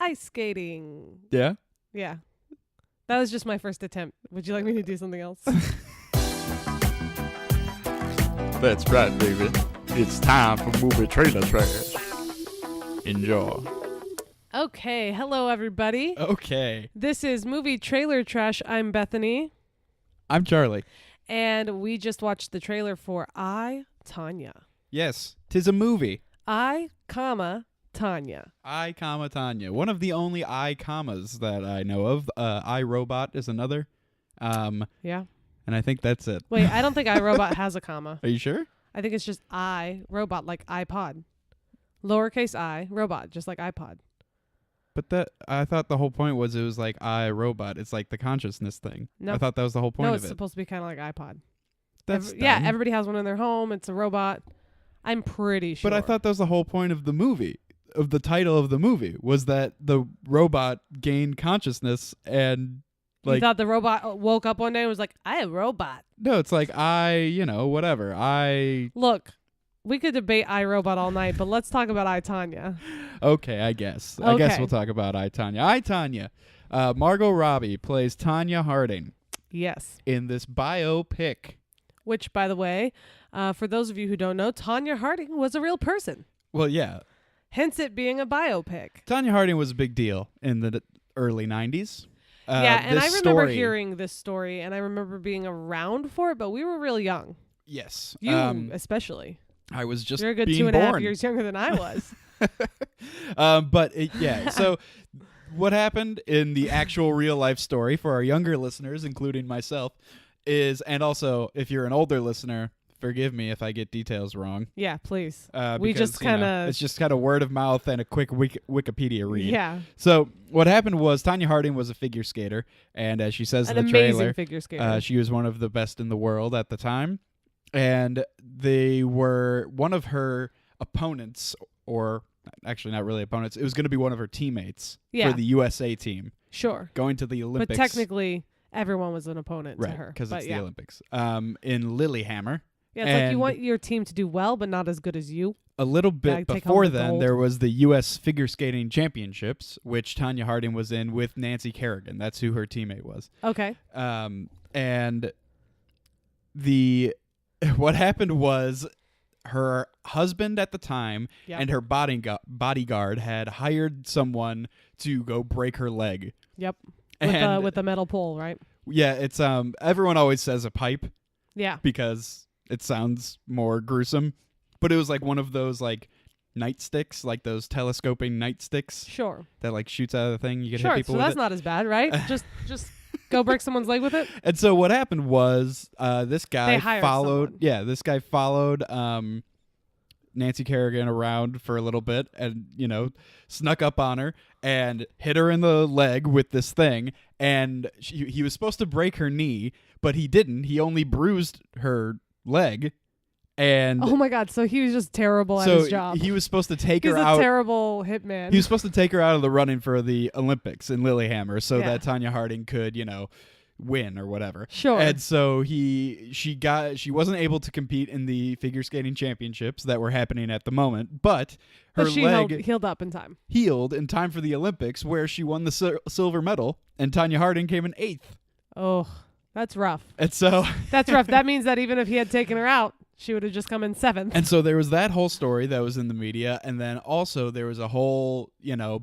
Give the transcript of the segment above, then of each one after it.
ice skating. Yeah? Yeah. That was just my first attempt. Would you like me to do something else? That's right, baby. It's time for movie trailer trash. Enjoy. Okay. Hello, everybody. Okay. This is Movie Trailer Trash. I'm Bethany. I'm Charlie. And we just watched the trailer for I, Tonya. Yes, 'tis a movie. I, Tonya. I, Tonya. One of the only I commas that I know of. I, Robot is another. Yeah. And I think that's it. Wait, I don't think iRobot has a comma. Are you sure? I think it's just I, robot, like iPod. Lowercase I, robot, just like iPod. But I thought the whole point was it was like I, Robot. It's like the consciousness thing. No. I thought that was the whole point No, of it's it. supposed to be kind of like iPod. That's yeah, dumb. everybody has one in their home. It's a robot. I'm pretty sure. But I thought that was the whole point of the movie, of the title of the movie, was that the robot gained consciousness and like. You thought the robot woke up one day and was like, I am a robot. No, it's like whatever. Look, we could debate iRobot all night, but let's talk about I, Tonya. Okay, I guess. I guess we'll talk about I, Tonya. I, Tonya. Margot Robbie plays Tonya Harding. Yes. In this biopic. Which, by the way, for those of you who don't know, Tonya Harding was a real person. Well, yeah. Hence it being a biopic. Tonya Harding was a big deal in the early 90s. Yeah, and I remember hearing this story, and I remember being around for it, but we were real young. Yes. You especially. I was just You're a good being 2.5 years younger than I was. So what happened in the actual real life story for our younger listeners, including myself, is, and also if you're an older listener, forgive me if I get details wrong. Yeah, please. We just kind of it's just kind of word of mouth and a quick Wikipedia read. Yeah. So what happened was Tonya Harding was a figure skater, and as she says in the amazing trailer, figure skater. she was one of the best in the world at the time, and they were one of her opponents, or actually not really opponents. It was going to be one of her teammates for the USA team. Sure. Going to the Olympics. But technically, everyone was an opponent to her. Right, because it's the Olympics. In Lilyhammer. Yeah, it's like you want your team to do well, but not as good as you. A little bit before then, there was the U.S. Figure Skating Championships, which Tonya Harding was in with Nancy Kerrigan. That's who her teammate was. Okay. And what happened was her husband at the time and her bodyguard had hired someone to go break her leg. Yep. With a metal pole, right? Yeah, it's everyone always says a pipe. Yeah. Because it sounds more gruesome, but it was like one of those like nightsticks, like those telescoping nightsticks. Sure. That like shoots out of the thing. You can hit people so with that's it. not as bad, right? just go break someone's leg with it. And so what happened was this guy followed. someone. Yeah, this guy followed Nancy Kerrigan around for a little bit, and snuck up on her and hit her in the leg with this thing. And he was supposed to break her knee, but he didn't. He only bruised her leg. And oh my God, so he was just terrible at his job. He was supposed to take her out. He's a terrible hitman. He was supposed to take her out of the running for the Olympics in Lilyhammer so that Tonya Harding could, win or whatever. Sure. And so she wasn't able to compete in the figure skating championships that were happening at the moment, but her leg healed up in time. Healed in time for the Olympics, where she won the silver medal, and Tonya Harding came in 8th. Oh, that's rough. And so that's rough. That means that even if he had taken her out, she would have just come in 7th. And so there was that whole story that was in the media, and then also there was a whole,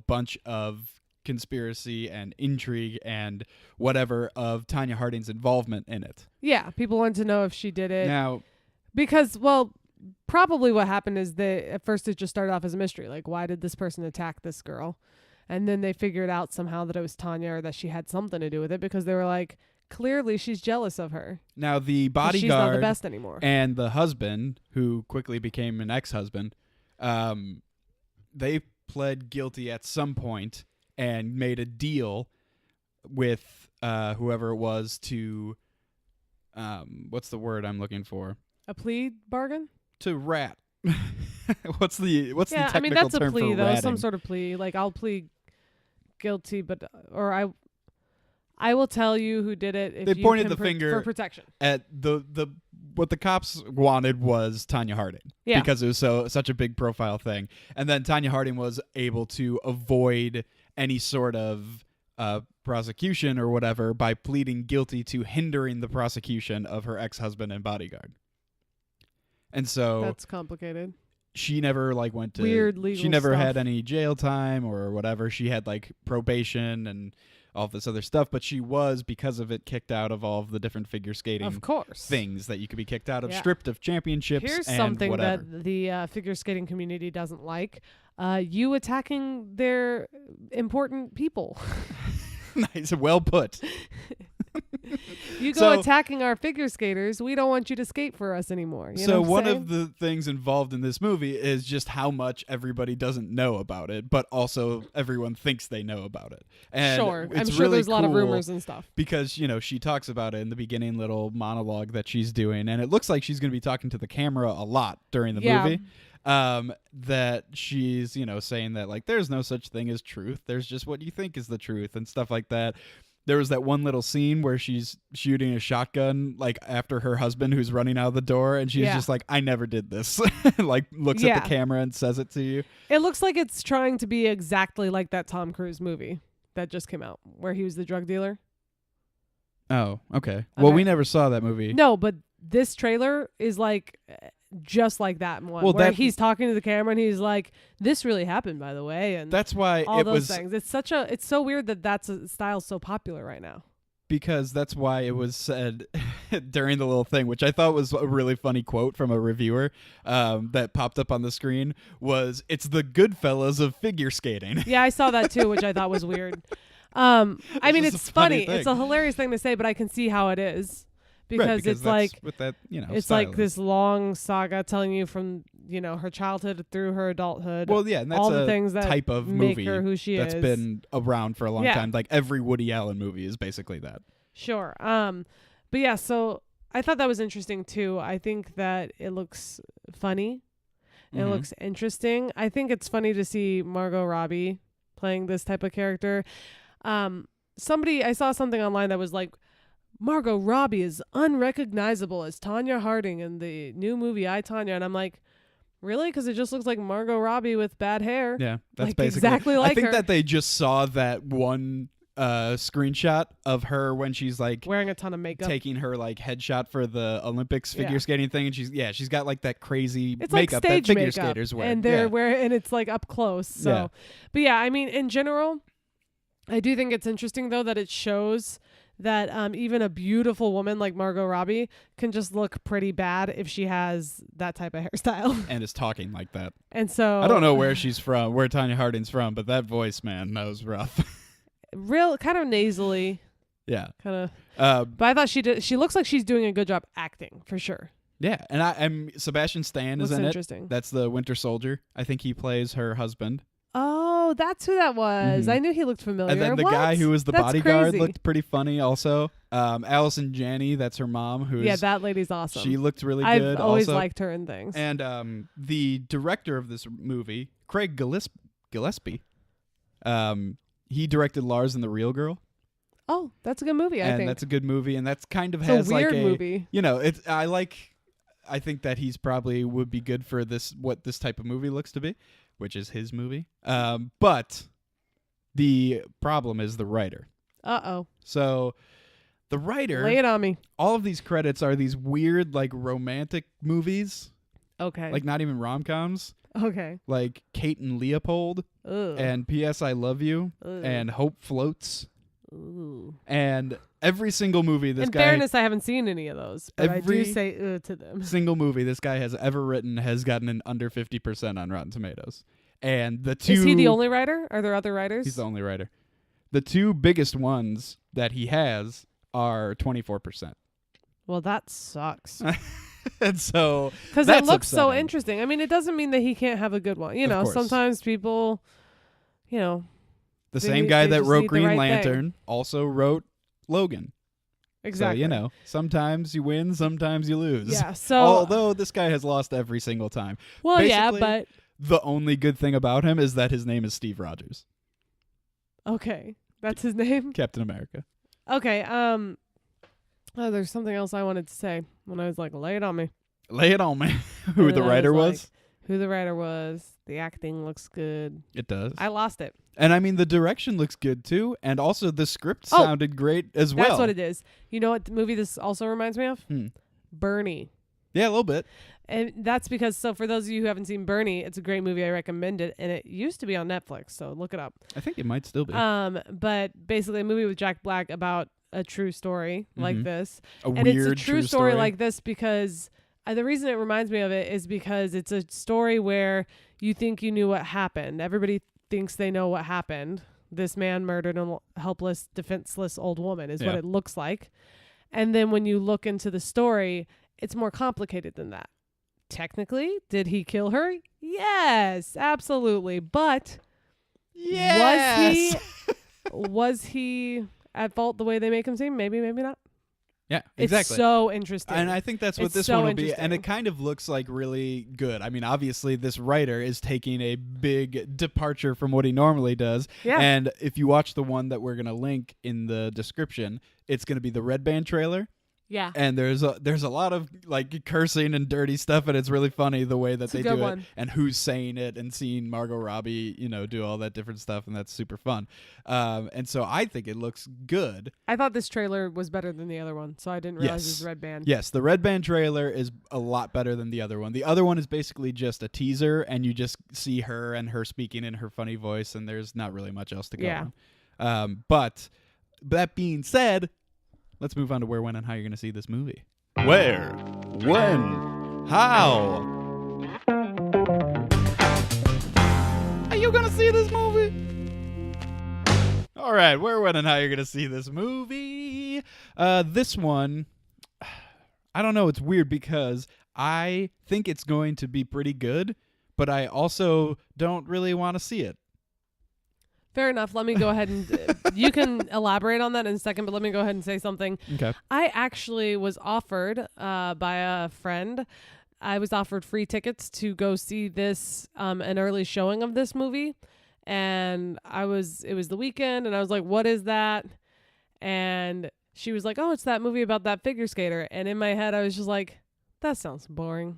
bunch of conspiracy and intrigue and whatever of Tonya Harding's involvement in it. Yeah, people wanted to know if she did it. Now, because, probably what happened is at first it just started off as a mystery. Like, why did this person attack this girl? And then they figured out somehow that it was Tonya or that she had something to do with it, because they were like, clearly she's jealous of her. Now, the bodyguard she's not the best anymore. And the husband, who quickly became an ex-husband, they pled guilty at some point and made a deal with whoever it was to, what's the word I'm looking for? A plea bargain? To rat. what's the technical I mean, that's term a plea, for though. ratting? Some sort of plea. Like, I'll plead guilty, I will tell you who did it if they you pointed can the finger for protection at the what the cops wanted was Tonya Harding. Yeah. Because it was such a big profile thing. And then Tonya Harding was able to avoid any sort of prosecution or whatever by pleading guilty to hindering the prosecution of her ex-husband and bodyguard. And so That's complicated. she never like went to Weird legal she never stuff. had any jail time or whatever. She had like probation and all this other stuff, but she was, because of it, kicked out of all of the different figure skating Of course. things that you could be kicked out of, Yeah. stripped of championships. Here's and something whatever. that the figure skating community doesn't like. You attacking their important people. Nice, well put. You go So- attacking our figure skaters. We don't want you to skate for us anymore. You know So what I'm one saying? of the things involved in this movie is just how much everybody doesn't know about it, but also everyone thinks they know about it. And Sure. I'm it's sure really there's a lot of cool rumors and stuff. because, she talks about it in the beginning little monologue that she's doing, and it looks like she's going to be talking to the camera a lot during the Yeah. movie. That she's, saying that like there's no such thing as truth. There's just what you think is the truth and stuff like that. There was that one little scene where she's shooting a shotgun like after her husband who's running out of the door, and she's Yeah. just like, I never did this. Like looks Yeah. at the camera and says it to you. It looks like it's trying to be exactly like that Tom Cruise movie that just came out where he was the drug dealer. Oh, okay. Well, Okay. we never saw that movie. No, but this trailer is like just like that one Well, where that- he's talking to the camera and he's like, "This really happened, by the way," and That's why all it those was things. It's so weird that that's a style so popular right now. because that's why it was said during the little thing, which I thought was a really funny quote from a reviewer that popped up on the screen, was, "It's the Goodfellas of figure skating." Yeah, I saw that too, which I thought was weird. I mean, just it's a funny funny. It's thing. a hilarious thing to say, but I can see how it is Right, because it's that's like with that, it's style. like this long saga telling you from her childhood through her adulthood. Well, yeah, and that's all the a things that type of make movie her who she that's is. been around for a long Yeah. time. Like every Woody Allen movie is basically that. Sure. But yeah, so I thought that was interesting too. I think that it looks funny. It Mhm. looks interesting. I think it's funny to see Margot Robbie playing this type of character. I saw something online that was like, Margot Robbie is unrecognizable as Tonya Harding in the new movie I, Tonya. And I'm like, really? Because it just looks like Margot Robbie with bad hair. Yeah, that's Like, basically exactly I like think her. that they just saw that one screenshot of her when she's like Wearing a ton of makeup. taking her like headshot for the Olympics figure Yeah. skating thing, and she's got like that crazy It's like makeup stage that figure makeup, skaters wear, and they're wearing, and it's like up close. So, Yeah. but yeah, I mean, in general, I do think it's interesting though that it shows that even a beautiful woman like Margot Robbie can just look pretty bad if she has that type of hairstyle. and is talking like that. And so I don't know where she's from, where Tonya Harding's from, but that voice, man, that was rough. real kind of nasally, Yeah. kind of. But I thought she looks like she's doing a good job acting for sure. Yeah, and I'm Sebastian Stan Looks is in it. interesting. That's the Winter Soldier. I think he plays her husband. Oh, that's who that was. Mhm. I knew he looked familiar. And then the What? guy who was the That's bodyguard crazy. looked pretty funny also. Allison Janney, that's her mom, who's Yeah, that lady's awesome. she looked really I've good always also. liked her in things. And the director of this movie, Craig Gillespie, he directed Lars and the Real Girl. Oh, that's a good movie, I and think. that's a good movie, and that's kind of It's has a weird like a movie. it's I think that he's probably would be good for what this type of movie looks to be, which is his movie. But the problem is the writer. Uh-oh. So the writer, Lay it on me. all of these credits are these weird like romantic movies, Okay. like not even rom-coms, okay. like Kate and Leopold Ugh. and P.S. I Love You Ugh. and Hope Floats. Ooh. And every single movie this In guy fairness, I haven't seen any of those, but I Every- do say to them. single movie this guy has ever written has gotten an under 50% on Rotten Tomatoes. And the two Is he the only writer? Are there other writers? He's the only writer. The two biggest ones that he has are 24%. Well, that sucks. And so Because it that's looks so upsetting. interesting. I mean, it doesn't mean that he can't have a good one. You Of know, course. sometimes people, the They same need- guy they that just wrote need the Green right thing. Lantern also wrote Logan. exactly. So, sometimes you win, sometimes you lose. Yeah. So, Although this guy has lost every single time. well, yeah, basically- but The only good thing about him is that his name is Steve Rogers, okay, that's his name. Captain America. Okay. Oh, there's something else I wanted to say. when I was like, lay it on me. Lay it on me. Who And the then I writer was? like, who the writer was. The acting looks good. It does. I lost it. And I mean, the direction looks good too. And also the script Oh, sounded great as well. That's what it is. You know what movie this also reminds me of? Bernie. Yeah, a little bit. And that's because, so for those of you who haven't seen Bernie, it's a great movie. I recommend it. And it used to be on Netflix, so look it up. I think it might still be. But basically a movie with Jack Black about a true story like this. And it's a true story like this because the reason it reminds me of it is because it's a story where you think you knew what happened. Everybody thinks they know what happened. This man murdered a helpless, defenseless old woman is what it looks like. And then when you look into the story, it's more complicated than that. Technically, did he kill her? Yes, absolutely. But was he at fault the way they make him seem? Maybe, maybe not. Yeah, exactly. It's so interesting. And I think that's what this one will be. And it kind of looks like really good. I mean, obviously, this writer is taking a big departure from what he normally does. Yeah. And if you watch the one that we're going to link in the description, it's going to be the Red Band trailer. Yeah. And there's a lot of like cursing and dirty stuff, and it's really funny the way that they do it and who's saying it, and seeing Margot Robbie, do all that different stuff, and that's super fun. And so I think it looks good. I thought this trailer was better than the other one, so I didn't realize it was Red Band. Yes, the Red Band trailer is a lot better than the other one. The other one is basically just a teaser, and you just see her and her speaking in her funny voice, and there's not really much else to go on. But that being said, let's move on to where, when, and how you're going to see this movie. Where? When? How? Are you going to see this movie? All right, where, when, and how you're going to see this movie. This one, I don't know. It's weird because I think it's going to be pretty good, but I also don't really want to see it. Fair enough. Let me go ahead and you can elaborate on that in a second, but let me go ahead and say something. Okay. I actually was offered by a friend. I was offered free tickets to go see this, an early showing of this movie. And it was the weekend, and I was like, what is that? And she was like, oh, it's that movie about that figure skater. And in my head, I was just like, that sounds boring.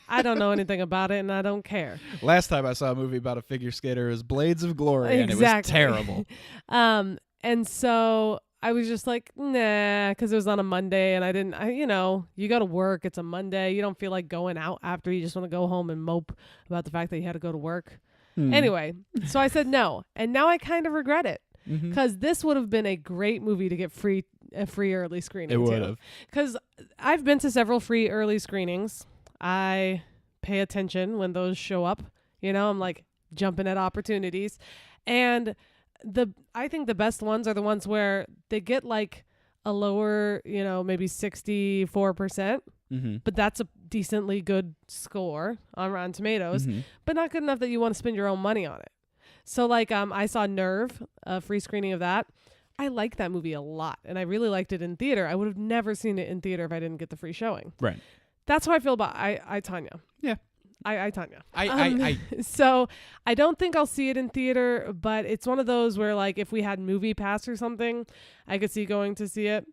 I don't know anything about it, and I don't care. Last time I saw a movie about a figure skater, it was Blades of Glory, and it was terrible. And so I was just like, nah, because it was on a Monday, and you go to work. It's a Monday. You don't feel like going out after. You just want to go home and mope about the fact that you had to go to work. Anyway, so I said no, and now I kind of regret it because this would have been a great movie to get a free early screening. It would have. Because I've been to several free early screenings. I pay attention when those show up. I'm like jumping at opportunities. And I think the best ones are the ones where they get like a lower, maybe 64%. But that's a decently good score on Rotten Tomatoes, but not good enough that you want to spend your own money on it. So like I saw Nerve, a free screening of that. I like that movie a lot, and I really liked it in theater. I would have never seen it in theater if I didn't get the free showing. Right. That's how I feel about I, Tonya. Yeah. I Tonya. I So I don't think I'll see it in theater, but it's one of those where like if we had Movie Pass or something, I could see going to see it,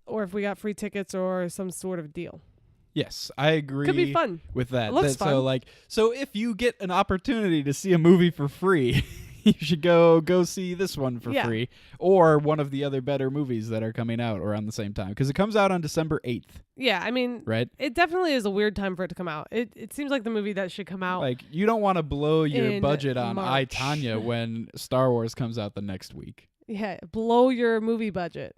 or if we got free tickets or some sort of deal. Yes, I agree. Could be fun with that. It looks fun. So if you get an opportunity to see a movie for free, you should go see this one for free, or one of the other better movies that are coming out around the same time, because it comes out on December 8th. Yeah, I mean, right? It definitely is a weird time for it to come out. It seems like the movie that should come out. Like, you don't want to blow your budget on I, March. Tonya when Star Wars comes out the next week. Yeah, blow your movie budget.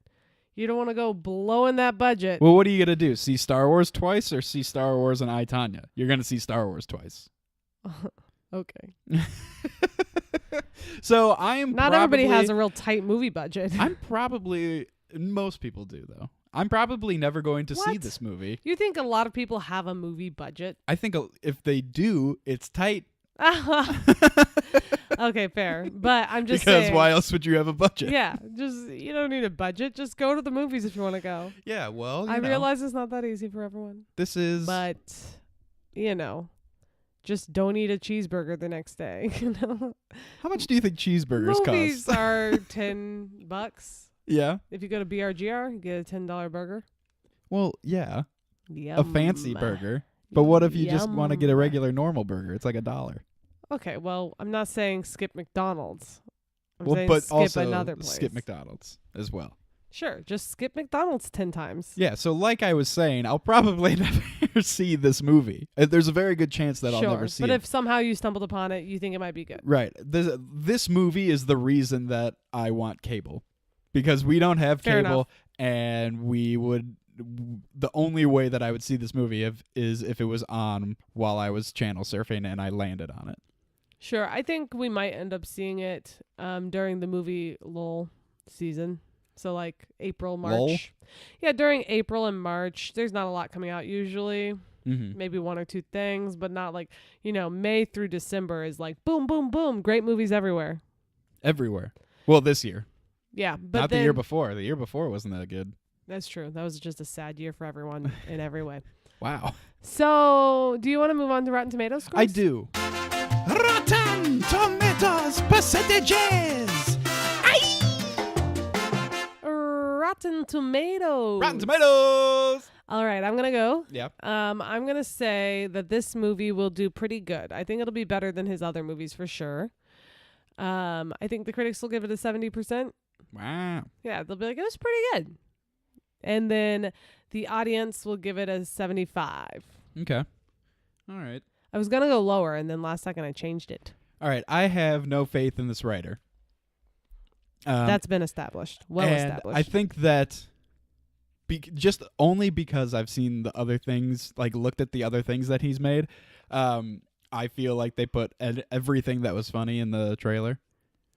You don't want to go blowing that budget. Well, what are you going to do? See Star Wars twice or see Star Wars and I, Tonya? You're going to see Star Wars twice. Okay. So I am Not everybody has a real tight movie budget. Most people do, though. I'm probably never going to see this movie. You think a lot of people have a movie budget? I think if they do, it's tight. Okay, fair. But I'm just saying. Because why else would you have a budget? Yeah, you don't need a budget. Just go to the movies if you want to go. Yeah, well, I realize it's not that easy for everyone. This is. But, just don't eat a cheeseburger the next day. How much do you think cheeseburgers cost? Movies are $10. Yeah. If you go to BRGR, you get a $10 burger. Well, yeah. a fancy burger. But what if you just want to get a Yum. regular normal burger? It's like $1. Okay, well, I'm not saying skip McDonald's. I'm Well, saying but skip also another place. skip McDonald's as well. Sure, just skip McDonald's 10 times. Yeah, so like I was saying, I'll probably never see this movie. There's a very good chance that I'll never see but it. if somehow you stumbled upon it, you think it might be good. Right. This movie is the reason that I want cable. Because we don't have Fair cable, and the only way that I would see this movie is if it was on while I was channel surfing and I landed on it. Sure, I think we might end up seeing it during the movie lull season. So like April, March. Lull? Yeah, during April and March, there's not a lot coming out usually. Mm-hmm. Maybe one or two things, but not like, May through December is like boom, boom, boom. Great movies everywhere. Everywhere. Well, this year. Yeah, but Not the year before. The year before wasn't that good. That's true. That was just a sad year for everyone in every way. Wow. So, do you want to move on to Rotten Tomatoes, Chris? I do. Rotten Tomatoes percentages. Rotten Tomatoes. Rotten Tomatoes. All right, I'm going to go. Yep. I'm going to say that this movie will do pretty good. I think it'll be better than his other movies for sure. I think the critics will give it a 70%. Wow. Yeah, they'll be like, it was pretty good. And then the audience will give it a 75. Okay. All right. I was going to go lower, and then last second I changed it. All right. I have no faith in this writer. That's been established. Well and established. I think that just only because I've seen the other things, like looked at the other things that he's made, I feel like they put everything that was funny in the trailer.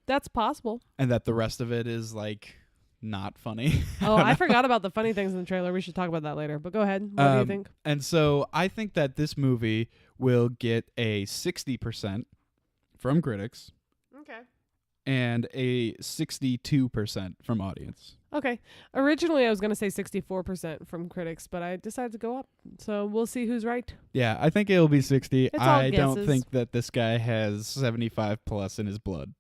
That's possible. And that the rest of it is like not funny. Oh, I forgot about the funny things in the trailer. We should talk about that later. But go ahead. What do you think? And so I think that this movie will get a 60% from critics. Okay. And a 62% from audience. Okay. Originally, I was going to say 64% from critics, but I decided to go up. So we'll see who's right. Yeah, I think it'll be 60. It's all I don't guesses. think that this guy has 75 plus in his blood.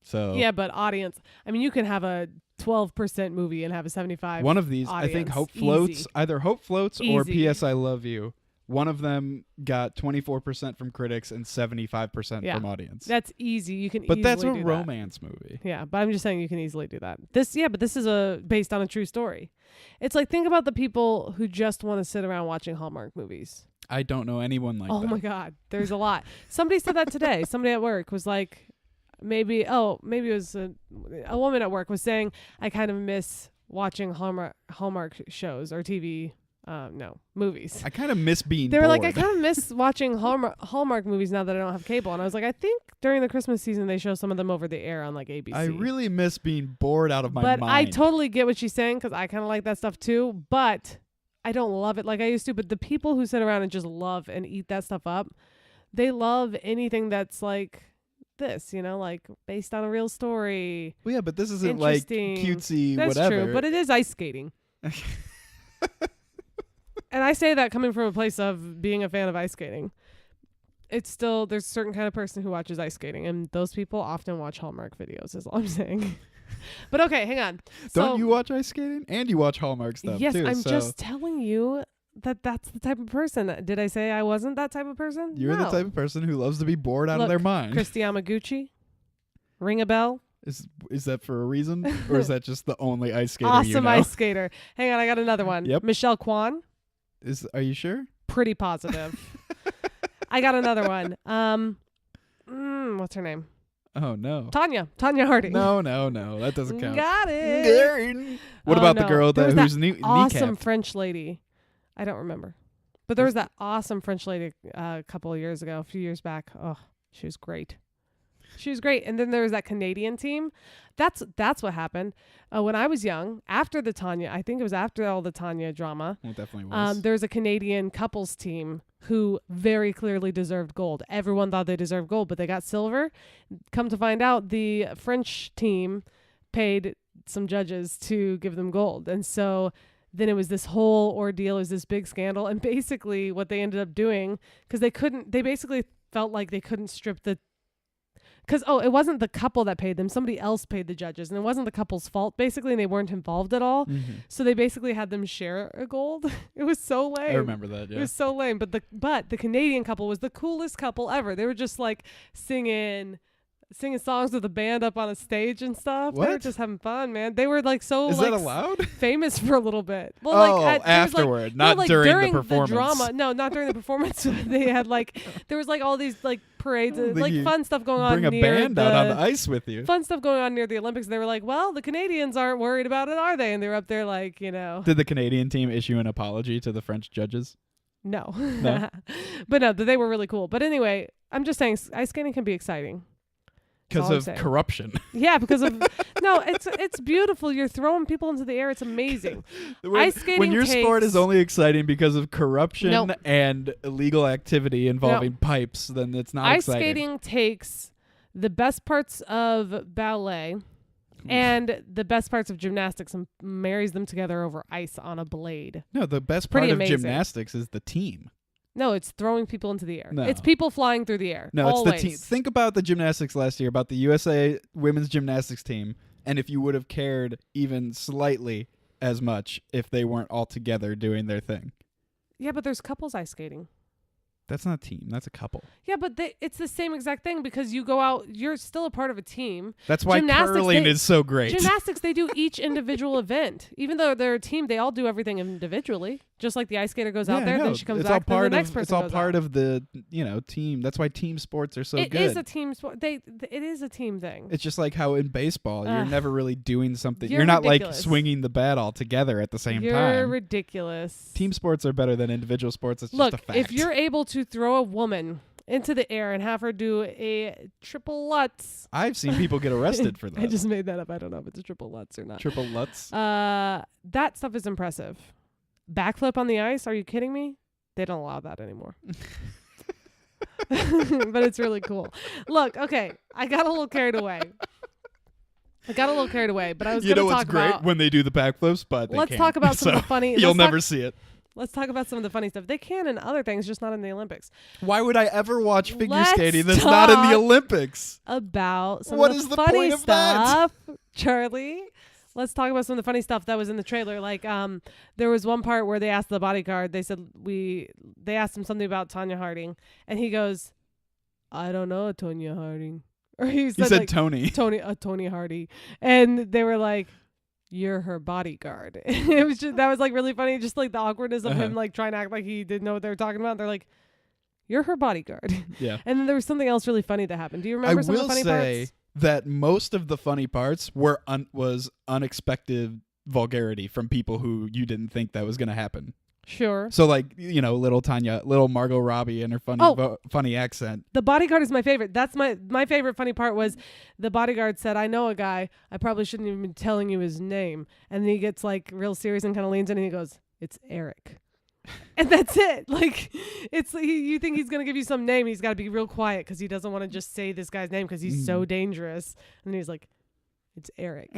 So Yeah, but audience. I mean, you can have a 12% movie and have a 75. one of these, I think audience. Hope Floats, Easy. either Hope Floats or Easy. P.S. I Love You. One of them got 24% from critics and 75% Yeah. from audience. That's easy. You can But easily that's a do that. romance movie. Yeah, but I'm just saying you can easily do that. But this is based on a true story. It's like, think about the people who just want to sit around watching Hallmark movies. I don't know anyone like Oh that. my God, there's a lot. Somebody said that today. Somebody at work was like, maybe it was a woman at work was saying, I kind of miss watching Hallmark shows or TV. Movies. I kind of miss being They were bored. like, I kind of miss watching Hallmark movies now that I don't have cable. And I was like, I think during the Christmas season they show some of them over the air on like ABC. I really miss being bored out of my But mind. I totally get what she's saying because I kind of like that stuff too. But I don't love it like I used to. But the people who sit around and just love and eat that stuff up, they love anything that's like this, like based on a real story. Well, yeah, but this isn't like Interesting. cutesy That's whatever. true, but it is ice skating. And I say that coming from a place of being a fan of ice skating. It's still, there's a certain kind of person who watches ice skating, and those people often watch Hallmark videos, is all I'm saying. But okay, hang on. Don't you watch ice skating? And you watch Hallmark stuff yes, too. I'm so just telling you that that's the type of person. Did I say I wasn't that type of person? you're the No. type of person who loves to be bored out of Look, their mind. Christy Yamaguchi, ring a bell. Is that for a reason? Or is that just the only ice skater Awesome you know? ice skater. Hang on, I got another one. Yep. Michelle Kwan. Are you sure? Pretty positive. I got another one. What's her name? Oh no. Tonya Harding. No, that doesn't count. Got it. What Oh, about the no. girl There was who's that kneecapped? awesome French lady. I don't remember. But there was that awesome French lady a few years back. Oh, she was great. She was great. And then there was that Canadian team. That's what happened. When I was young, after the Tonya, I think it was after all the Tonya drama, Well, it definitely was. there's a Canadian couples team who very clearly deserved gold. Everyone thought they deserved gold, but they got silver. Come to find out, the French team paid some judges to give them gold. And so then it was this whole ordeal. It was this big scandal. And basically what they ended up doing, because they basically felt like they couldn't strip because it wasn't the couple that paid them, somebody else paid the judges, and it wasn't the couple's fault basically, and they weren't involved at all. So they basically had them share a gold. It was so lame. I remember that. Yeah. It was so lame. But the Canadian couple was the coolest couple ever. They were just like singing songs with a band up on a stage and stuff. What? They were just having fun, man. They were like so Is like that allowed? famous for a little bit. Well, afterward, not not during the the performance. drama. No, not during the performance. They had like there was like all these like parades, like fun stuff going on. Bring a near band out on the ice with you. Fun stuff going on near the Olympics. They were like, well, the Canadians aren't worried about it, are they? And they were up there like, you know. Did the Canadian team issue an apology to the French judges? No. No? But they were really cool. But anyway, I'm just saying ice skating can be exciting. Because of corruption. Yeah, because of no, it's beautiful. You're throwing people into the air. It's amazing. Ice skating. When your sport is only exciting because of corruption and illegal activity involving pipes, then it's not ice exciting. Ice skating takes the best parts of ballet and the best parts of gymnastics and marries them together over ice on a blade. No, the best part of amazing. gymnastics is the team. No, it's throwing people into the air. No. It's people flying through the air. No, always. it's the team. Think about the gymnastics last year, about the USA women's gymnastics team, and if you would have cared even slightly as much if they weren't all together doing their thing. Yeah, but there's couples ice skating. That's not a team. That's a couple. Yeah, but it's the same exact thing because you go out, you're still a part of a team. That's why curling is so great. Gymnastics, they do each individual event. Even though they're a team, they all do everything individually. Just like the ice skater goes out there, then she comes back, then the next person goes out. It's all part of the, team. That's why team sports are so good. It is a team sport. It is a team thing. It's just like how in baseball, you're never really doing something. You're not ridiculous. Like swinging the bat all together at the same time. You're ridiculous. Team sports are better than individual sports. It's Look, just a fact. If you're able to throw a woman into the air and have her do a triple Lutz. I've seen people get arrested for that. I just made that up. I don't know if it's a triple Lutz or not. Triple Lutz? That stuff is impressive. Backflip on the ice? Are you kidding me? They don't allow that anymore. But it's really cool. Look, okay, I got a little carried away. But I was going to talk about... You know what's great? When they do the backflips, but they let's can't. talk about some of the funny... You'll never see it. Let's talk about some of the funny stuff. They can in other things, just not in the Olympics. Why would I ever watch figure skating that's not in the Olympics? About some of the funny stuff, Charlie. Let's talk about some of the funny stuff that was in the trailer. Like, there was one part where they asked the bodyguard. They said they asked him something about Tonya Harding, and he goes, "I don't know Tonya Harding." Or he said like, Tony. Tony Hardy, and they were like, "You're her bodyguard." It was just, that was like really funny, just like the awkwardness of him like trying to act like he didn't know what they were talking about. They're like, "You're her bodyguard." Yeah. And then there was something else really funny that happened. Do you remember some of the funny parts? I will say that most of the funny parts was unexpected vulgarity from people who you didn't think that was going to happen. Sure. So like, little Margot Robbie and her funny accent. The bodyguard is my favorite. That's my favorite funny part was the bodyguard said, "I know a guy. I probably shouldn't even be telling you his name." And then he gets like real serious and kind of leans in and he goes, "It's Eric." And that's it. Like, it's you think he's going to give you some name. He's got to be real quiet because he doesn't want to just say this guy's name because he's so dangerous. And he's like, "It's Eric."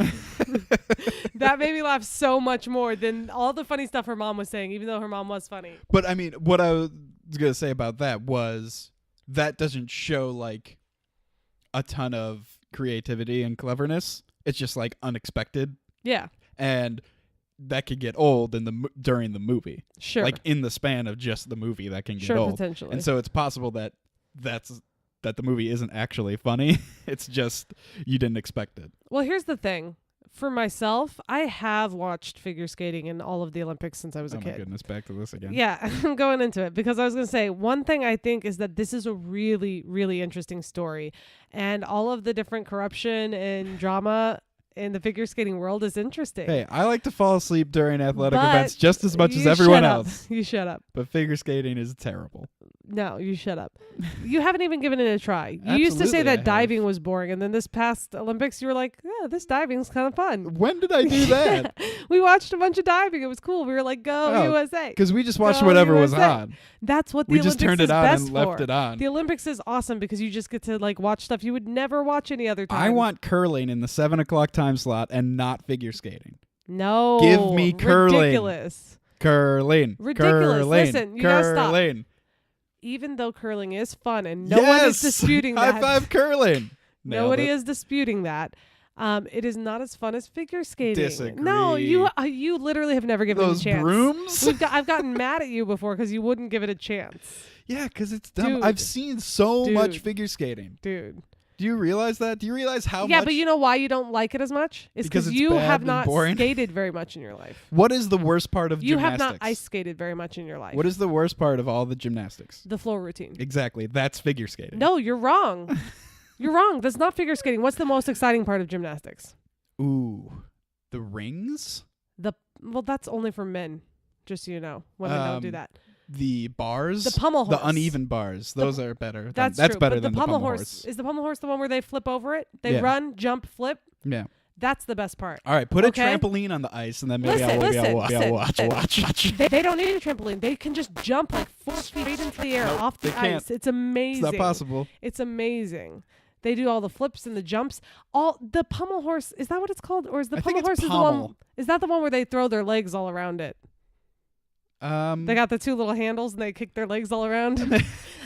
That made me laugh so much more than all the funny stuff her mom was saying, even though her mom was funny. But I mean, what I was going to say about that was that doesn't show like a ton of creativity and cleverness. It's just like unexpected. Yeah. And that could get old during the movie. Sure. Like in the span of just the movie, that can get old. Potentially. And so it's possible that the movie isn't actually funny. It's just you didn't expect it. Well, here's the thing. For myself, I have watched figure skating in all of the Olympics since I was a kid. Oh my goodness, back to this again. Yeah, I'm going into it because I was going to say one thing I think is that this is a really, really interesting story. And all of the different corruption and drama in the figure skating world is interesting. Hey, I like to fall asleep during athletic events just as much as everyone else. You shut up. But figure skating is terrible. No, you shut up. You haven't even given it a try. You used to say that diving was boring, and then this past Olympics, you were like, "Yeah, this diving's kind of fun." When did I do that? We watched a bunch of diving. It was cool. We were like, "Go USA!" Because we just watched whatever was on. That's what the Olympics is best for. We just turned it on and left it on. The Olympics is awesome because you just get to like watch stuff you would never watch any other time. I want curling in the 7:00 time slot and not figure skating. No, give me curling. Ridiculous. Curling. Ridiculous. Curling. Listen, you gotta stop. Even though curling is fun and no one is disputing that. High five curling. Nailed Nobody it. is disputing that. It is not as fun as figure skating. Disagree. No, you literally have never given Those it a chance. brooms? I've gotten mad at you before because you wouldn't give it a chance. Yeah, because it's dumb. Dude. I've seen so much Dude. figure skating. Dude. Do you realize that? Do you realize how Yeah, much? but you know why you don't like it as much? It's Because because it's you bad have and not boring? skated very much in your life. What is the worst part of You gymnastics? have not ice skated very much in your life. What is the worst part of all the gymnastics? the floor routine? Exactly. That's figure skating. No, you're wrong. You're wrong. That's not figure skating. What's the most exciting part of gymnastics? Ooh. The rings? Well, that's only for men, just so you know. Women don't do that. The bars? The pommel horse. The uneven bars. Those are better. That's true, but better the than pommel the horse. Is the pommel horse the one where they flip over it? They Yeah. run, jump, flip. Yeah. That's the best part. All right, put Okay. a trampoline on the ice, and then maybe Listen, I'll listen. watch. They don't need a trampoline. They can just jump like 4 feet straight into the air Nope, off the they can't. ice. It's amazing. It's not possible. It's amazing. They do all the flips and the jumps. All the pommel horse, is that what it's called? Or is the I think pommel it's horse is the one? pommel. Is that the one where they throw their legs all around it? They got the 2 little handles and they kick their legs all around.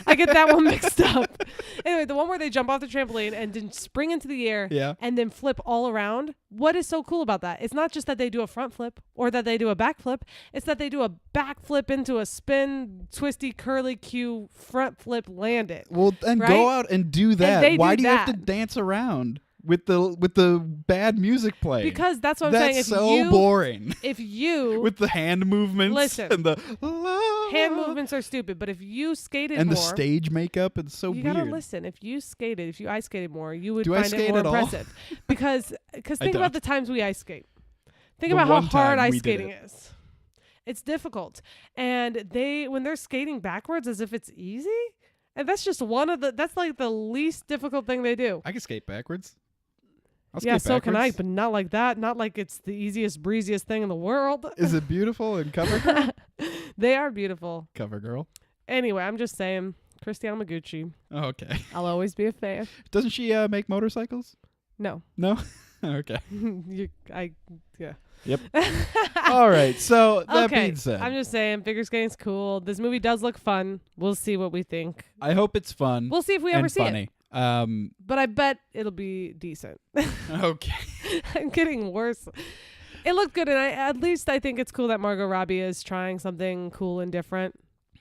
I get that one mixed up. Anyway, the one where they jump off the trampoline and then spring into the air Yeah. and then flip all around. What is so cool about that? It's not just that they do a front flip or that they do a back flip. It's that they do a back flip into a spin, twisty, curly Q, front flip, land it. Well, then Right? go out and do that. they Why do do you have to that. dance around with the bad music playing? Because that's what I'm That's saying. If so you, boring. If you With the hand movements Listen. and the hand movements are stupid, but if you skated and more, the stage makeup, it's so you weird. gotta listen. If you ice skated more, you would Do I find it skate more at all? impressive. Because think about don't. the times we ice skate. Think The about how one hard time ice we did skating it. is. It's difficult, and when they're skating backwards as if it's easy, and that's just that's like the least difficult thing they do. I can skate backwards. I'll Yeah, skate so can I, backwards. but not like that. Not like it's the easiest, breeziest thing in the world. Is it beautiful and cover girl? They are beautiful. Cover girl. Anyway, I'm just saying, Christiane Yamaguchi. Oh, okay. I'll always be a fan. Doesn't she make motorcycles? No, No. Okay. yeah. Yep. All right. So that Okay, being said, I'm just saying, figure skating's cool. This movie does look fun. We'll see what we think. I hope it's fun We'll see if we ever and see it. funny. But I bet it'll be decent. Okay. I'm getting worse. It looked good, and at least I think it's cool that Margot Robbie is trying something cool and different.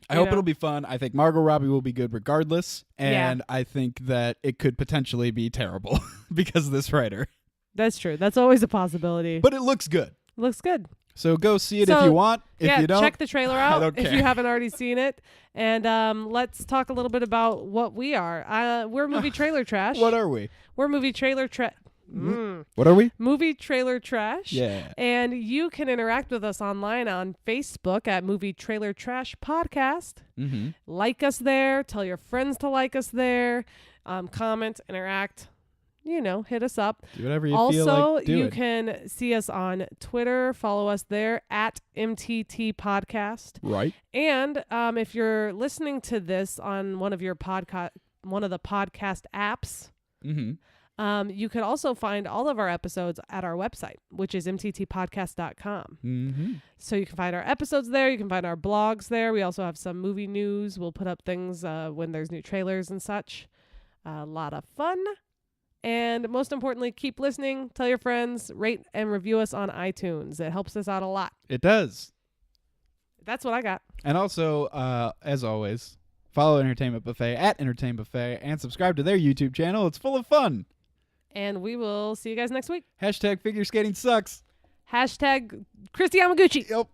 I You hope know? it'll be fun. I think Margot Robbie will be good regardless, Yeah. and I think that it could potentially be terrible because of this writer. That's true. That's always a possibility. But it looks good. Looks good. So go see it if So, you want. If yeah, you don't, check the trailer out don't if care. you haven't already seen it. And let's talk a little bit about what we are. We're movie trailer trash. what are we? We're movie trailer trash. What are we? Movie trailer trash. Yeah. And you can interact with us online on Facebook at Movie Trailer Trash Podcast. Mm-hmm. Like us there. Tell your friends to like us there. Comment, interact. Hit us up. Do whatever you Also, feel like doing. you can see us on Twitter. Follow us there at MTT Podcast. Right. And if you're listening to this on one of the podcast apps, Mm-hmm. you could also find all of our episodes at our website, which is mttpodcast.com. Mm-hmm. So you can find our episodes there. You can find our blogs there. We also have some movie news. We'll put up things when there's new trailers and such. A lot of fun. And most importantly, keep listening. Tell your friends. Rate and review us on iTunes. It helps us out a lot. It does. That's what I got. And also, as always, follow Entertainment Buffet at Entertainment Buffet and subscribe to their YouTube channel. It's full of fun. And we will see you guys next week. Hashtag figure skating sucks. Hashtag Christy Yamaguchi. Yep.